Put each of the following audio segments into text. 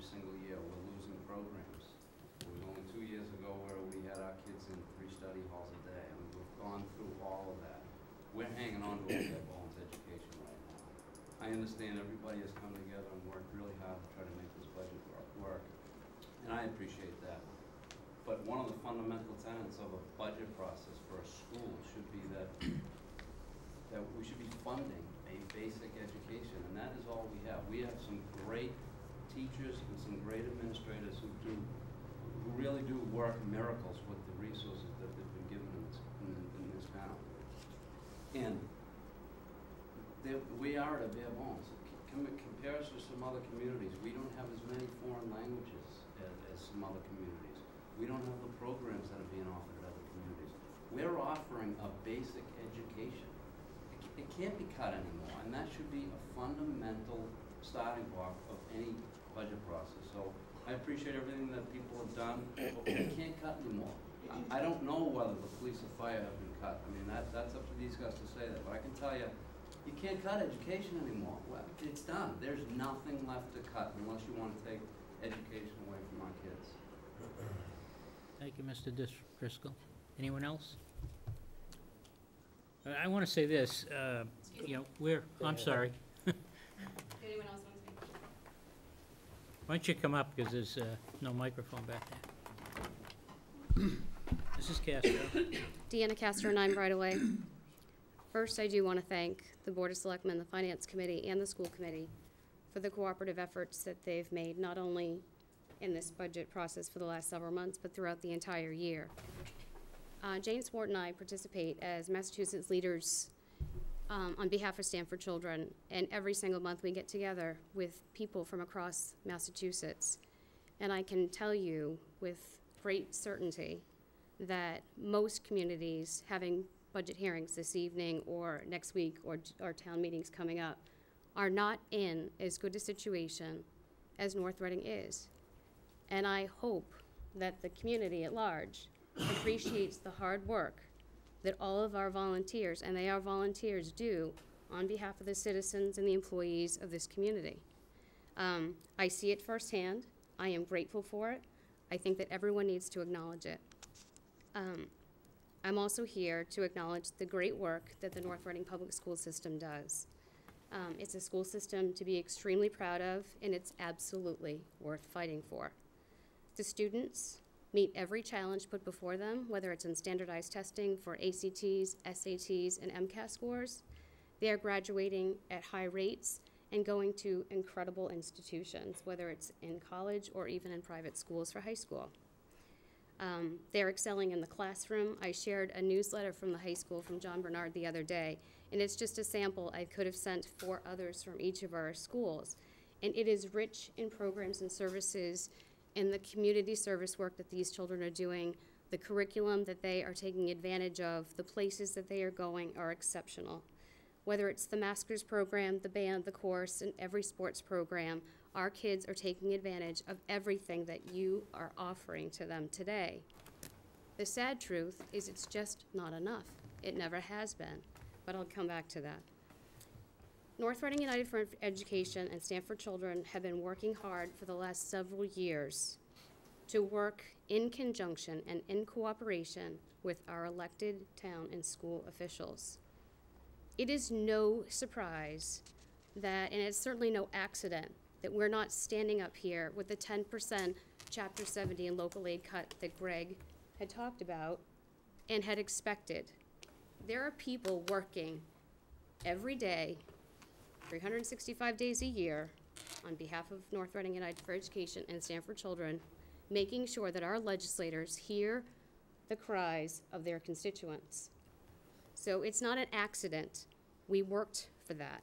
single year. We're losing programs. It was only 2 years ago where we had our kids in 3 study halls a day, and we've gone through all of that. We're hanging on to a bare bones education right now. I understand everybody has come together and worked really hard to try to make this budget work, and I appreciate that. But one of the fundamental tenets of a budget process for a school should be that we should be funding a basic education, and that is all we have. We have some great teachers and some great administrators who really do work miracles with the resources that they've been given in this town. And we are at a bare bones. Compare us to some other communities. We don't have as many foreign languages as some other communities. We don't have the programs that are being offered at other communities. We're offering a basic education. It can't be cut anymore, and that should be a fundamental starting block of any budget process. So I appreciate everything that people have done, but we can't cut anymore. I don't know whether the police or fire have been cut. I mean, that's up to these guys to say that, but I can tell you, you can't cut education anymore. Well, it's done. There's nothing left to cut unless you want to take education away from our kids. Thank you, Mr. Driscoll. Anyone else? I want to say this, you know, I'm sorry. Anyone else want to speak? Why don't you come up, because there's no microphone back there. Mrs. Castro. Deanna Castro, 9 right away. First, I do want to thank the Board of Selectmen, the Finance Committee, and the School Committee for the cooperative efforts that they've made, not only in this budget process for the last several months, but throughout the entire year. James Ward and I participate as Massachusetts leaders on behalf of Stanford Children, and every single month we get together with people from across Massachusetts. And I can tell you with great certainty that most communities having budget hearings this evening or next week or town meetings coming up are not in as good a situation as North Reading is. And I hope that the community at large appreciates the hard work that all of our volunteers, and they are volunteers, do on behalf of the citizens and the employees of this community. I see it firsthand. I am grateful for it. I think that everyone needs to acknowledge it. I'm also here to acknowledge the great work that the North Reading Public School System does. It's a school system to be extremely proud of, and it's absolutely worth fighting for. The students meet every challenge put before them, whether it's in standardized testing for ACTs, SATs, and MCAS scores. They are graduating at high rates and going to incredible institutions, whether it's in college or even in private schools for high school. They're excelling in the classroom. I shared a newsletter from the high school from John Bernard the other day, and it's just a sample. I could have sent 4 others from each of our schools. And it is rich in programs and services and the community service work that these children are doing, the curriculum that they are taking advantage of, the places that they are going are exceptional. Whether it's the Masters program, the band, the course, and every sports program, our kids are taking advantage of everything that you are offering to them today. The sad truth is it's just not enough. It never has been, but I'll come back to that. North Reading United for Education and Stanford Children have been working hard for the last several years to work in conjunction and in cooperation with our elected town and school officials. It is no surprise that, and it's certainly no accident, that we're not standing up here with the 10% Chapter 70 and local aid cut that Greg had talked about and had expected. There are people working every day, 365 days a year, on behalf of North Reading United for Education and Stanford Children, making sure that our legislators hear the cries of their constituents. So it's not an accident. We worked for that,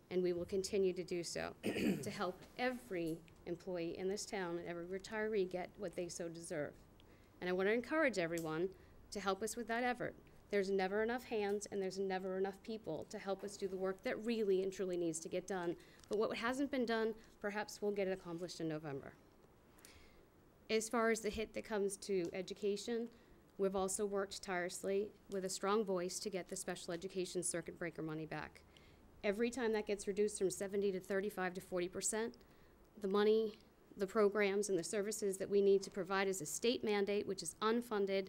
and we will continue to do so to help every employee in this town and every retiree get what they so deserve. And I want to encourage everyone to help us with that effort. There's never enough hands and there's never enough people to help us do the work that really and truly needs to get done. But what hasn't been done, perhaps we'll get it accomplished in November. As far as the hit that comes to education, we've also worked tirelessly with a strong voice to get the special education circuit breaker money back. Every time that gets reduced from 70 to 35 to 40%, the money the programs and the services that we need to provide as a state mandate, which is unfunded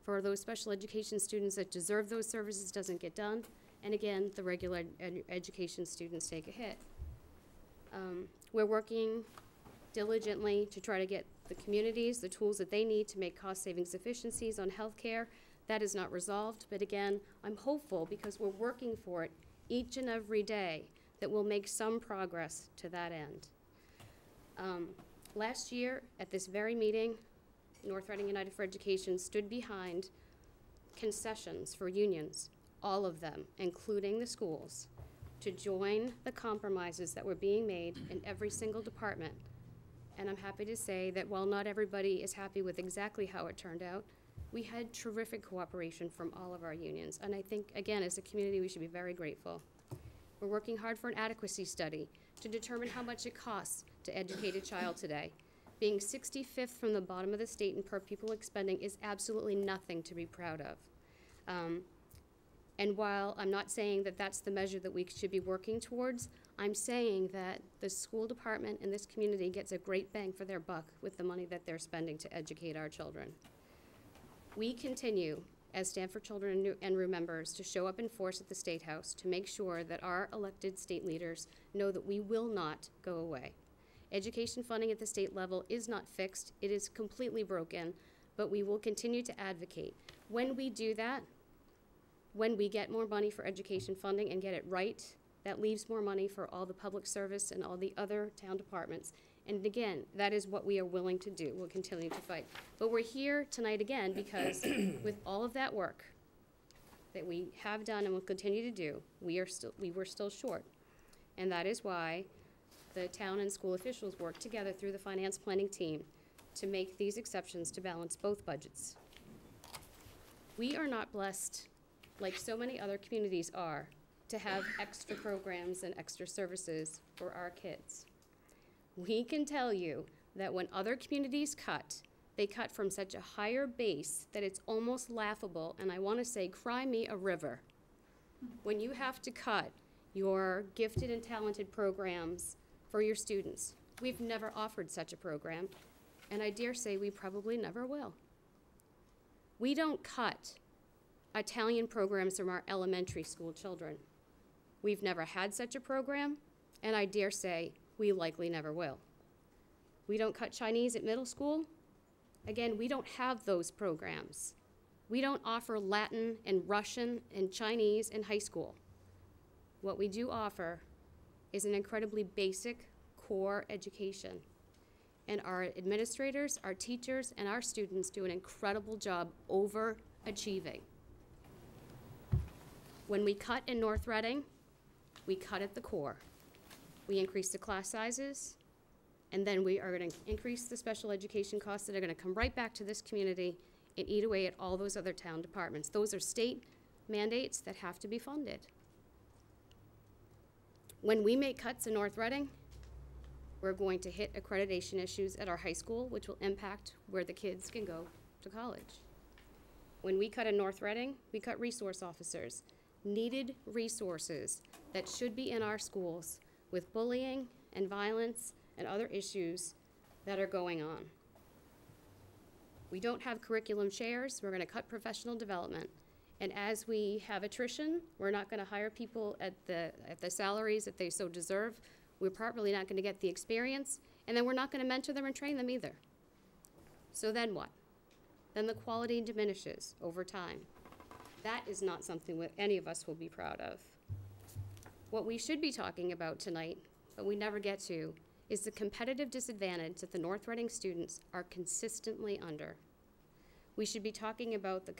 for those special education students that deserve those services, doesn't get done. And again, the regular education students take a hit. We're working diligently to try to get the communities the tools that they need to make cost savings efficiencies on healthcare. That is not resolved, but again, I'm hopeful because we're working for it each and every day that we'll make some progress to that end. Last year, at this very meeting, North Reading United for Education stood behind concessions for unions, all of them, including the schools, to join the compromises that were being made in every single department. And I'm happy to say that while not everybody is happy with exactly how it turned out, we had terrific cooperation from all of our unions. And I think, again, as a community, we should be very grateful. We're working hard for an adequacy study to determine how much it costs to educate a child today. Being 65th from the bottom of the state in per pupil expending is absolutely nothing to be proud of. And while I'm not saying that that's the measure that we should be working towards, I'm saying that the school department in this community gets a great bang for their buck with the money that they're spending to educate our children. We continue, as Stand for Children and New members, to show up in force at the State House to make sure that our elected state leaders know that we will not go away. Education funding at the state level is not fixed. It is completely broken, but we will continue to advocate. When we do that, when we get more money for education funding and get it right, that leaves more money for all the public service and all the other town departments. And again, that is what we are willing to do. We'll continue to fight. But we're here tonight again because with all of that work that we have done and will continue to do, we were still short. And that is why the town and school officials work together through the finance planning team to make these exceptions to balance both budgets. We are not blessed, like so many other communities are, to have extra programs and extra services for our kids. We can tell you that when other communities cut, they cut from such a higher base that it's almost laughable, and I want to say, cry me a river. When you have to cut your gifted and talented programs for your students. We've never offered such a program, and I dare say we probably never will. We don't cut Italian programs from our elementary school children. We've never had such a program, and I dare say we likely never will. We don't cut Chinese at middle school. Again, we don't have those programs. We don't offer Latin and Russian and Chinese in high school. What we do offer is an incredibly basic core education. And our administrators, our teachers, and our students do an incredible job overachieving. When we cut in North Reading, we cut at the core. We increase the class sizes, and then we are going to increase the special education costs that are going to come right back to this community and eat away at all those other town departments. Those are state mandates that have to be funded. When we make cuts in North Reading, we're going to hit accreditation issues at our high school, which will impact where the kids can go to college. When we cut in North Reading, we cut resource officers, needed resources that should be in our schools with bullying and violence and other issues that are going on. We don't have curriculum chairs. We're going to cut professional development. And as we have attrition, we're not going to hire people at the salaries that they so deserve. We're probably not going to get the experience, and then we're not going to mentor them and train them either. So then what? Then the quality diminishes over time. That is not something that any of us will be proud of. What we should be talking about tonight, but we never get to, is the competitive disadvantage that the North Reading students are consistently under. We should be talking about the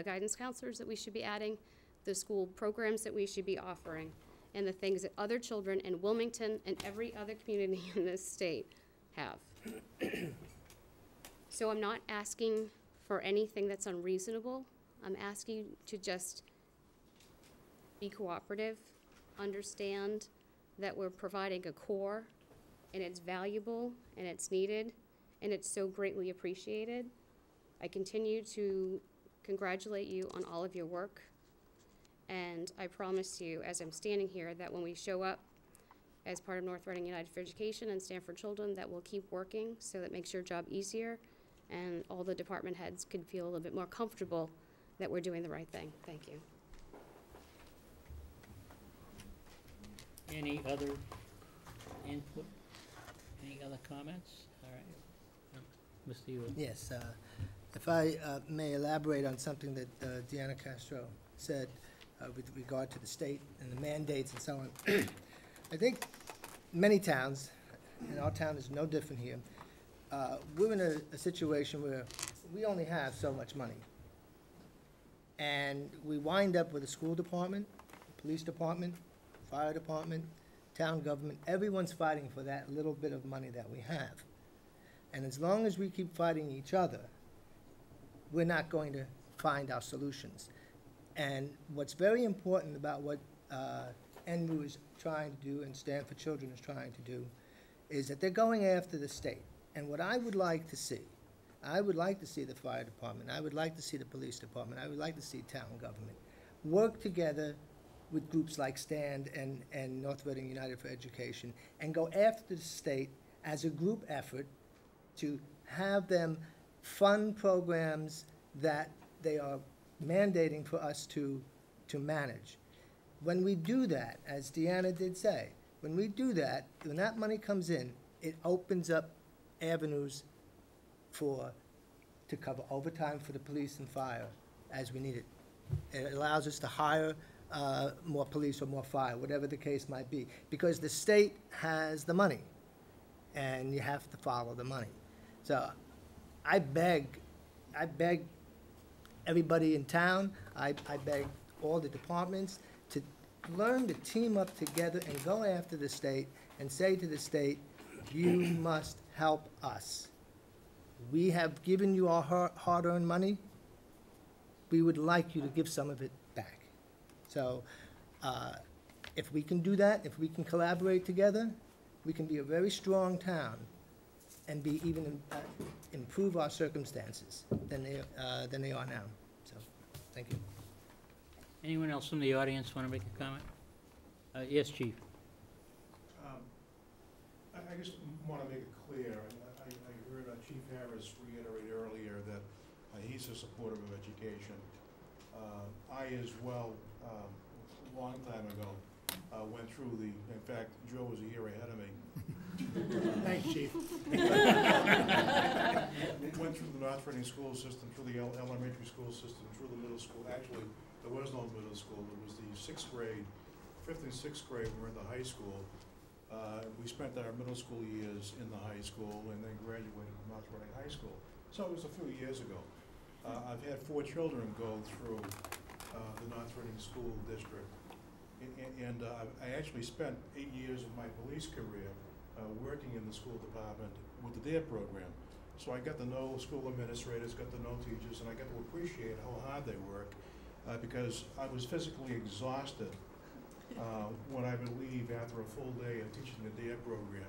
guidance counselors that we should be adding, the school programs that we should be offering, and the things that other children in Wilmington and every other community in this state have. So I'm not asking for anything that's unreasonable. I'm asking you to just be cooperative, understand that we're providing a core, and it's valuable, and it's needed, and it's so greatly appreciated. I continue to congratulate you on all of your work, and I promise you, as I'm standing here, that when we show up as part of North Reading United for Education and Stanford Children that will keep working so that makes your job easier and all the department heads can feel a little bit more comfortable that we're doing the right thing. Thank you. Any other input? Any other comments? All right. Mr. Ewell. Yes, if I may elaborate on something that Deanna Castro said with regard to the state and the mandates and so on. I think many towns, and our town is no different here, we're in a situation where we only have so much money. And we wind up with a school department, police department, fire department, town government, everyone's fighting for that little bit of money that we have. And as long as we keep fighting each other, we're not going to find our solutions. And what's very important about what NRU is trying to do and Stanford Children is trying to do is that they're going after the state. And what I would like to see, I would like to see the fire department, I would like to see the police department, I would like to see town government work together with groups like STAND and North Reading United for Education and go after the state as a group effort to have them fund programs that they are mandating for us to manage. When we do that, as Deanna did say, when we do that, when that money comes in, it opens up avenues to cover overtime for the police and fire as we need it. It allows us to hire more police or more fire, whatever the case might be, because the state has the money, and you have to follow the money. So I beg everybody in town, I beg all the departments to learn to team up together and go after the state and say to the state, you must help us. We have given you our hard-earned money. We would like you to give some of it back. So if we can do that, if we can collaborate together, we can be a very strong town and be even improve our circumstances than they are now. So, thank you. Anyone else from the audience want to make a comment? Yes, Chief. I just want to make it clear, I heard Chief Harris reiterate earlier that he's a supporter of education. I as well, a long time ago, went through in fact, Joe was a year ahead of me. Thanks, Chief. Went through the North Reading school system, through the elementary school system, through the middle school. Actually, there was no middle school. It was the 6th grade, 5th and 6th grade, we were in the high school. We spent our middle school years in the high school and then graduated from North Reading High School. So it was a few years ago. I've had 4 children go through the North Reading School District. And I actually spent 8 years of my police career working in the school department with the DARE program. So I got to know school administrators, got to know teachers, and I got to appreciate how hard they work because I was physically exhausted when I would leave after a full day of teaching the DARE program.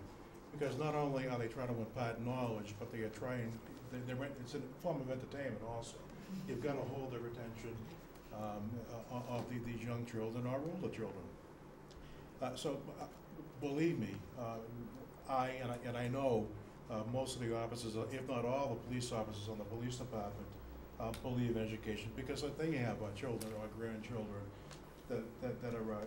Because not only are they trying to impart knowledge, but they are trying, it's a form of entertainment also. You've got to hold their attention of these young children or older children. Believe me, I know most of the officers, if not all the police officers on the police department, believe in education because they have children or grandchildren that are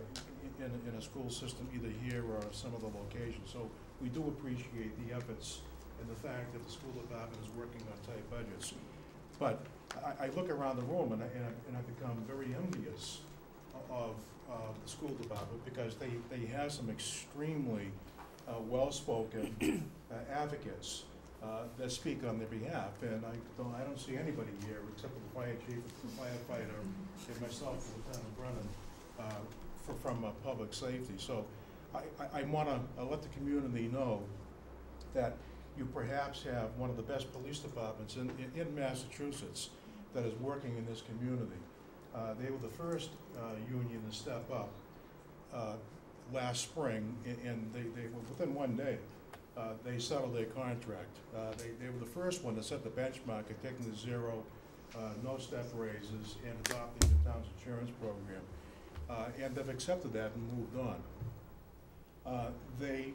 in a school system either here or some other location. So we do appreciate the efforts and the fact that the school department is working on tight budgets. But I look around the room and I become very envious of the school department because they have some extremely well-spoken advocates that speak on their behalf, and I don't see anybody here except for the fire chief, the firefighter, and myself, Lieutenant Brennan, from public safety. So I want to let the community know that you perhaps have one of the best police departments in Massachusetts that is working in this community. They were the first union to step up last spring, and they were within one day. They settled their contract. They were the first one to set the benchmark of taking the zero, no step raises, and adopting the town's insurance program. And they've accepted that and moved on. They